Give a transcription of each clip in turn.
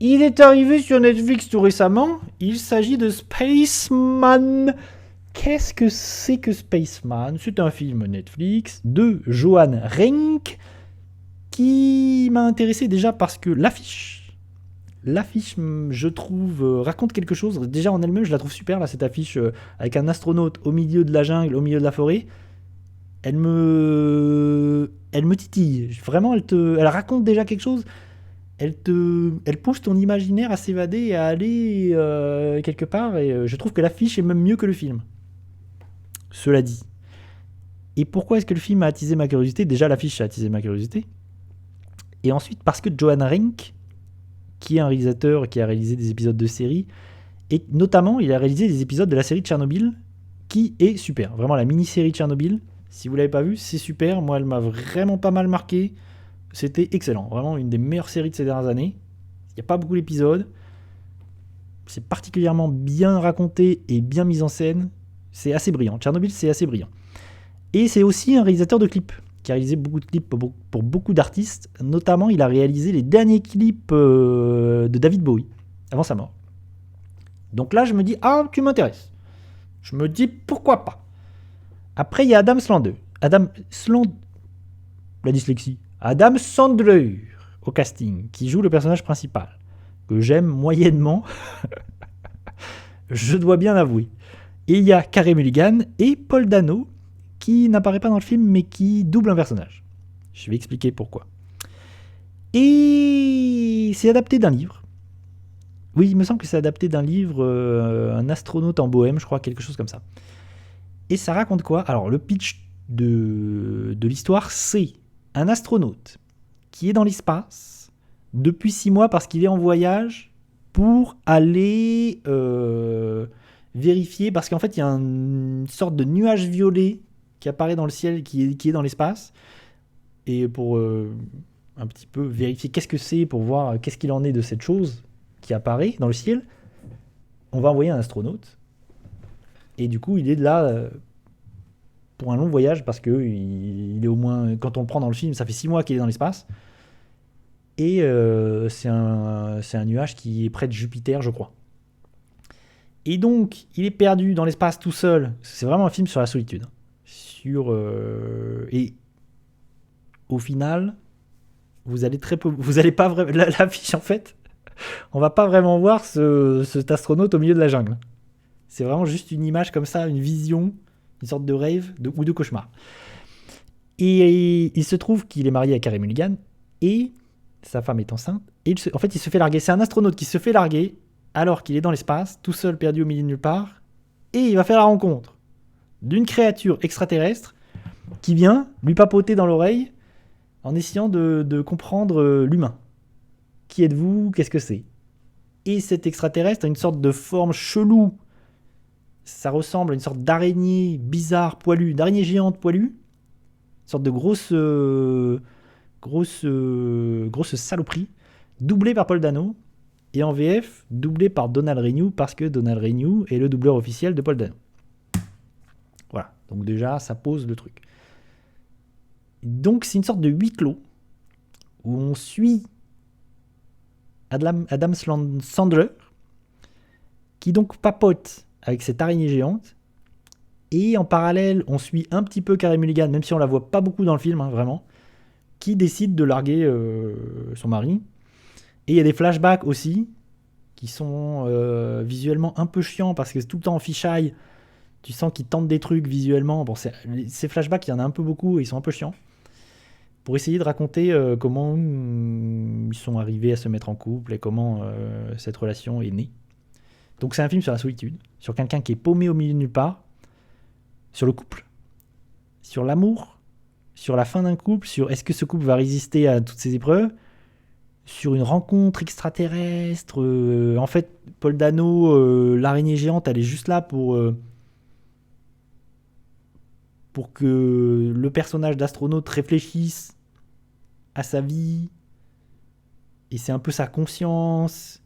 Il est arrivé sur Netflix tout récemment. Il s'agit de Spaceman. Qu'est-ce que c'est que Spaceman? C'est un film Netflix de Johan Renck qui m'a intéressé déjà parce que l'affiche, je trouve, raconte quelque chose. Déjà en elle-même, je la trouve super, là, cette affiche avec un astronaute au milieu de la jungle, au milieu de la forêt. Elle me titille. Vraiment, elle raconte déjà quelque chose. Elle pousse ton imaginaire à s'évader et à aller quelque part. Et je trouve que l'affiche est même mieux que le film. Cela dit. Et pourquoi est-ce que le film a attisé ma curiosité? Déjà, l'affiche a attisé ma curiosité. Et ensuite, parce que Johan Renck, qui est un réalisateur qui a réalisé des épisodes de séries, et notamment, il a réalisé des épisodes de la série Tchernobyl, qui est super. Vraiment, la mini-série Tchernobyl, si vous l'avez pas vue, c'est super. Moi, elle m'a vraiment pas mal marqué. C'était excellent. Vraiment, une des meilleures séries de ces dernières années. Il n'y a pas beaucoup d'épisodes. C'est particulièrement bien raconté et bien mis en scène. C'est assez brillant. Tchernobyl, c'est assez brillant. Et c'est aussi un réalisateur de clips, qui a réalisé beaucoup de clips pour beaucoup d'artistes. Notamment, il a réalisé les derniers clips de David Bowie, avant sa mort. Donc là, je me dis, ah, tu m'intéresses. Je me dis, pourquoi pas. Après, il y a Adam Sandler. La dyslexie. Adam Sandler au casting, qui joue le personnage principal, que j'aime moyennement, je dois bien avouer. Et il y a Carey Mulligan et Paul Dano, qui n'apparaît pas dans le film, mais qui double un personnage. Je vais expliquer pourquoi. Et c'est adapté d'un livre. Oui, il me semble que c'est adapté d'un livre, Un astronaute en Bohème, je crois, quelque chose comme ça. Et ça raconte quoi? Alors, le pitch de l'histoire, c'est un astronaute qui est dans l'espace depuis 6 mois parce qu'il est en voyage pour aller vérifier, parce qu'en fait, il y a une sorte de nuage violet qui apparaît dans le ciel, qui est dans l'espace, et pour un petit peu vérifier qu'est-ce que c'est, pour voir qu'est-ce qu'il en est de cette chose qui apparaît dans le ciel, on va envoyer un astronaute. Et du coup, il est là pour un long voyage parce que il est au moins, quand on le prend dans le film, ça fait 6 mois qu'il est dans l'espace. Et c'est un nuage qui est près de Jupiter, je crois. Et donc, il est perdu dans l'espace tout seul. C'est vraiment un film sur la solitude. Et au final, vous allez très peu, vous allez pas vraiment l'affiche en fait. On va pas vraiment voir cet astronaute au milieu de la jungle. C'est vraiment juste une image comme ça, une vision, une sorte de rêve ou de cauchemar. Et il se trouve qu'il est marié à Carey Mulligan et sa femme est enceinte. Et en fait, il se fait larguer. C'est un astronaute qui se fait larguer alors qu'il est dans l'espace, tout seul, perdu au milieu de nulle part. Et il va faire la rencontre d'une créature extraterrestre qui vient lui papoter dans l'oreille en essayant de comprendre l'humain. Qui êtes-vous? Qu'est-ce que c'est? Et cet extraterrestre a une sorte de forme chelou. Ça ressemble à une sorte d'araignée bizarre, poilue, d'araignée géante poilue. Une sorte de grosse saloperie, doublée par Paul Dano, et en VF, doublé par Donald Renew, parce que Donald Renew est le doubleur officiel de Paul Dano. Voilà, donc déjà, ça pose le truc. Donc c'est une sorte de huis clos, où on suit Adam Sandler, qui donc papote avec cette araignée géante, et en parallèle, on suit un petit peu Carey Mulligan, même si on la voit pas beaucoup dans le film, hein, vraiment, qui décide de larguer son mari. Et il y a des flashbacks aussi, qui sont visuellement un peu chiants, parce que c'est tout le temps en fisheye. Tu sens qu'ils tentent des trucs visuellement. Bon, ces flashbacks, il y en a un peu beaucoup, et ils sont un peu chiants. Pour essayer de raconter comment ils sont arrivés à se mettre en couple, et comment cette relation est née. Donc c'est un film sur la solitude, sur quelqu'un qui est paumé au milieu de nulle part, sur le couple, sur l'amour, sur la fin d'un couple, sur est-ce que ce couple va résister à toutes ces épreuves, sur une rencontre extraterrestre. En fait, Paul Dano, l'araignée géante, elle est juste là pour que le personnage d'astronaute réfléchisse à sa vie. Et c'est un peu sa conscience.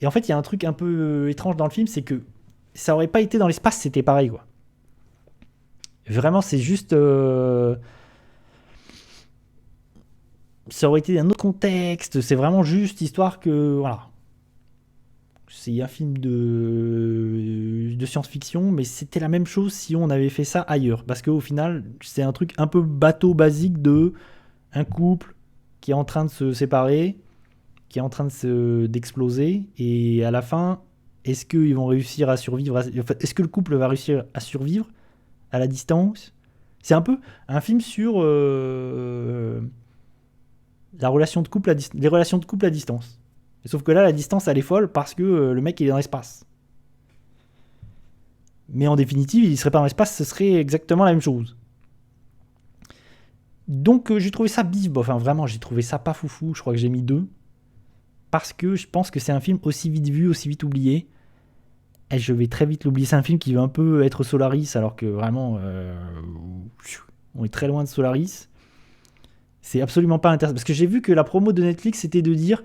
Et en fait, il y a un truc un peu étrange dans le film, c'est que ça aurait pas été dans l'espace, c'était pareil, quoi. Vraiment, c'est juste... Ça aurait été un autre contexte. C'est vraiment juste histoire que. Voilà. C'est un film de science-fiction, mais c'était la même chose si on avait fait ça ailleurs. Parce qu'au final, c'est un truc un peu bateau basique de un couple qui est en train de se séparer, qui est en train d'exploser, et à la fin, est-ce qu'ils vont réussir à survivre enfin, est-ce que le couple va réussir à survivre à la distance? C'est un peu un film sur la relation de couple les relations de couple à distance. Sauf que là, la distance, elle est folle parce que le mec, il est dans l'espace. Mais en définitive, il serait pas dans l'espace, ce serait exactement la même chose. Donc j'ai trouvé ça bif, enfin vraiment, j'ai trouvé ça pas foufou, je crois que j'ai mis 2. Parce que je pense que c'est un film aussi vite vu, aussi vite oublié. Et je vais très vite l'oublier. C'est un film qui veut un peu être Solaris, alors que vraiment, on est très loin de Solaris. C'est absolument pas Interstellar. Parce que j'ai vu que la promo de Netflix, c'était de dire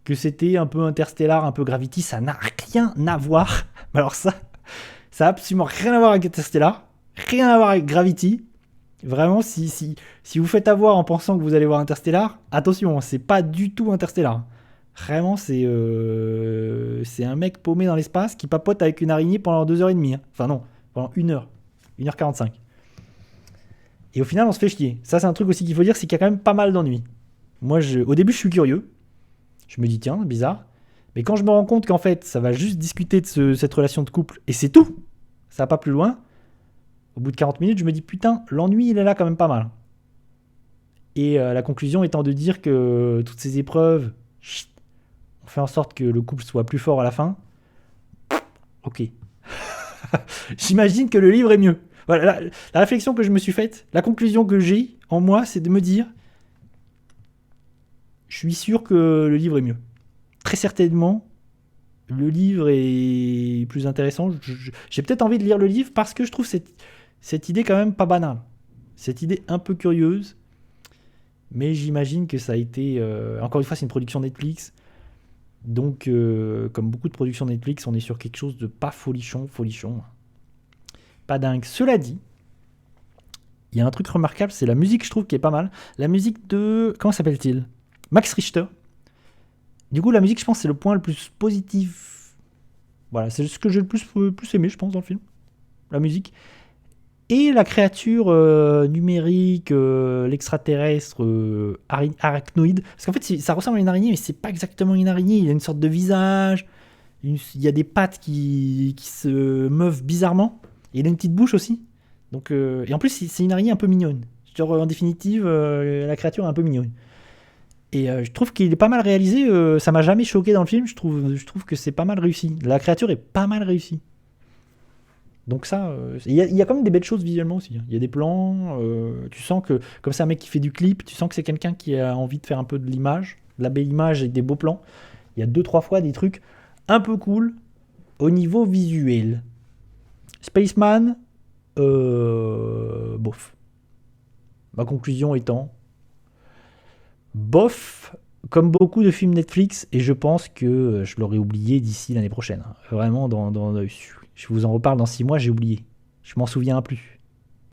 que c'était un peu Interstellar, un peu Gravity. Ça n'a rien à voir. Alors ça a absolument rien à voir avec Interstellar. Rien à voir avec Gravity. Vraiment, si vous faites avoir en pensant que vous allez voir Interstellar, attention, c'est pas du tout Interstellar. Vraiment, c'est un mec paumé dans l'espace qui papote avec une araignée pendant 2h30. Hein. Enfin non, pendant 1h. 1h45. Et au final, on se fait chier. Ça, c'est un truc aussi qu'il faut dire, c'est qu'il y a quand même pas mal d'ennuis. Moi, au début, je suis curieux. Je me dis, tiens, bizarre. Mais quand je me rends compte qu'en fait, ça va juste discuter de cette relation de couple, et c'est tout, ça va pas plus loin, au bout de 40 minutes, je me dis, putain, l'ennui, il est là quand même pas mal. Et la conclusion étant de dire que toutes ces épreuves, on fait en sorte que le couple soit plus fort à la fin. Ok. J'imagine que le livre est mieux. Voilà, la réflexion que je me suis faite, la conclusion que j'ai en moi, c'est de me dire, je suis sûr que le livre est mieux. Très certainement, le livre est plus intéressant. J'ai peut-être envie de lire le livre parce que je trouve cette idée quand même pas banale. Cette idée un peu curieuse. Mais j'imagine que ça a été... encore une fois, c'est une production Netflix. Donc, comme beaucoup de productions Netflix, on est sur quelque chose de pas folichon. Pas dingue. Cela dit, il y a un truc remarquable, c'est la musique, je trouve, qui est pas mal. La musique de... Comment s'appelle-t-il? Max Richter. Du coup, la musique, je pense, c'est le point le plus positif. Voilà, c'est ce que j'ai le plus aimé, je pense, dans le film. La musique. Et la créature numérique, l'extraterrestre, arachnoïde. Parce qu'en fait, ça ressemble à une araignée, mais c'est pas exactement une araignée. Il y a une sorte de visage. Il y a des pattes qui se meuvent bizarrement. Et il a une petite bouche aussi. Donc, et en plus, c'est une araignée un peu mignonne. Genre, en définitive, la créature est un peu mignonne. Et je trouve qu'il est pas mal réalisé. Ça m'a jamais choqué dans le film. Je trouve que c'est pas mal réussi. La créature est pas mal réussie. Donc ça, il y a quand même des belles choses visuellement aussi. Il y a des plans. Tu sens que, comme c'est un mec qui fait du clip, tu sens que c'est quelqu'un qui a envie de faire un peu de l'image. De la belle image et des beaux plans. Il y a 2-3 fois des trucs un peu cool au niveau visuel. Spaceman, bof. Ma conclusion étant bof, comme beaucoup de films Netflix, et je pense que je l'aurai oublié d'ici l'année prochaine. Vraiment, je vous en reparle dans 6 mois, j'ai oublié. Je m'en souviens plus.